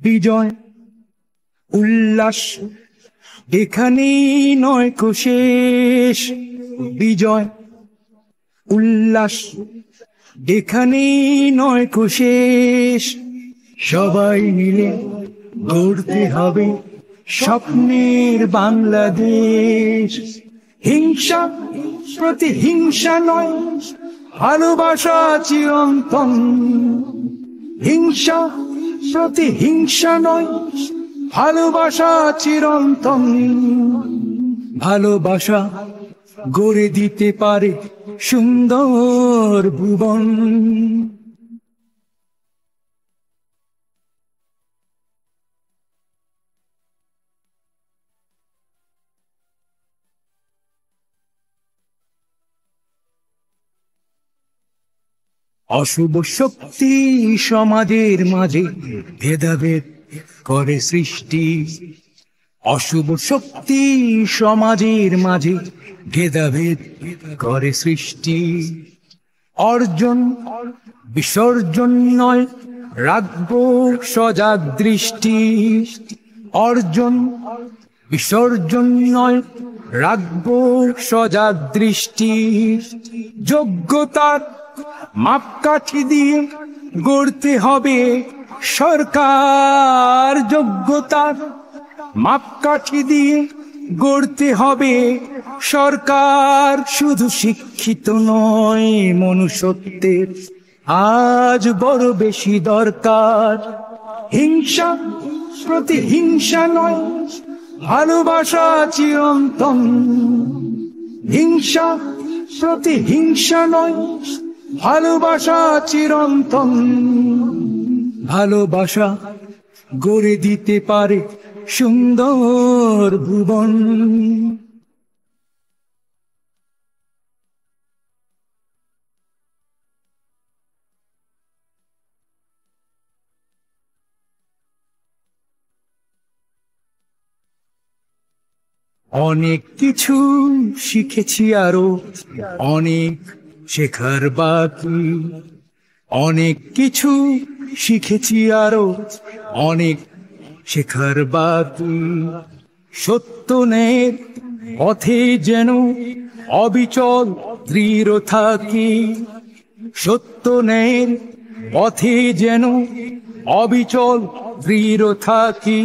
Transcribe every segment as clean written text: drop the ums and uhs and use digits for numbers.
বিজয় উল্লাস এখানেই নয় কো শেষ। বিজয় উল্লাস এখানেই নয় কো শেষ। সবাই মিলে গড়তে হবে স্বপ্নের বাংলাদেশ। হিংসা প্রতিহিংসা নয়, ভালোবাসা চিরন্তন। হিংসা প্রতিহিংসা নয়, ভালোবাসা চিরন্তন। ভালোবাসা গড়ে দিতে পারে সুন্দর ভুবন। অশুভ শক্তি সমাজের মাঝে ভেদাভেদ করে সৃষ্টি। অশুভ শক্তি সমাজের মাঝে ভেদাভেদ করে সৃষ্টি। অর্জন বিসর্জন নয়, রাখবো সজাগ দৃষ্টি। অর্জন বিসর্জন নয়, রাখবো সজাগ দৃষ্টি। যোগ্যতার মাপকাঠি দিয়ে গড়তে হবে সরকার। যোগ্যতার মাপকাঠি দিয়ে গড়তে হবে সরকার। শুধু শিক্ষিত নয়, মনুষ্যত্বের আজ বড় বেশি দরকার। হিংসা প্রতিহিংসা নয়, ভালোবাসা চিরন্তন। হিংসা প্রতিহিংসা নয়, ভালোবাসা চিরন্তন। ভালোবাসা গড়ে দিতে পারে সুন্দর ভুবন। অনেক কিছু শিখেছি, আরো অনেক শেখার বাকি। অনেক কিছু শিখেছি, আরো অনেক শেখার বাকি। সত্য ন্যায়ের পথে যেন অবিচল দৃঢ় থাকি। সত্য ন্যায়ের পথে যেন অবিচল দৃঢ় থাকি।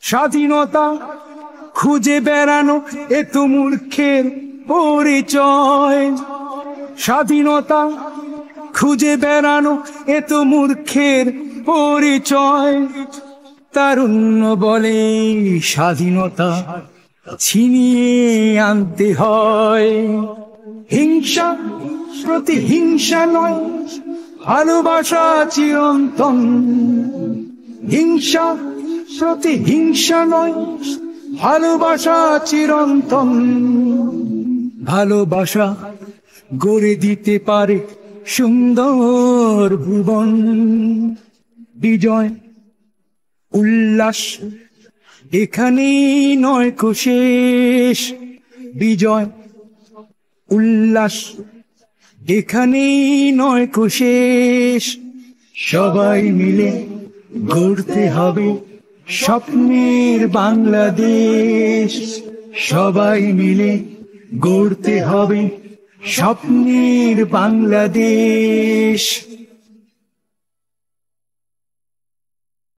স্বাধীনতা খুঁজে বেড়ানো এ তো মূর্খের পরিচয়। স্বাধীনতা খুঁজে বেড়ানো এ তো মূর্খের পরিচয়। তারুণ্য বলে স্বাধীনতা ছিনিয়ে আনতে হয়। হিংসা প্রতিহিংসা নয়, ভালোবাসা চিরন্তন। হিংসা প্রতিহিংসা নয়, ভালোবাসা চিরন্তন। ভালোবাসা গড়ে দিতে পারে সুন্দর ভুবন। বিজয় উল্লাস এখানেই নয় কো শেষ। বিজয় উল্লাস এখানেই নয় কো শেষ। সবাই মিলে গড়তে হবে স্বপ্নের বাংলাদেশ। সবাই মিলে গড়তে হবে স্বপ্নের বাংলাদেশ।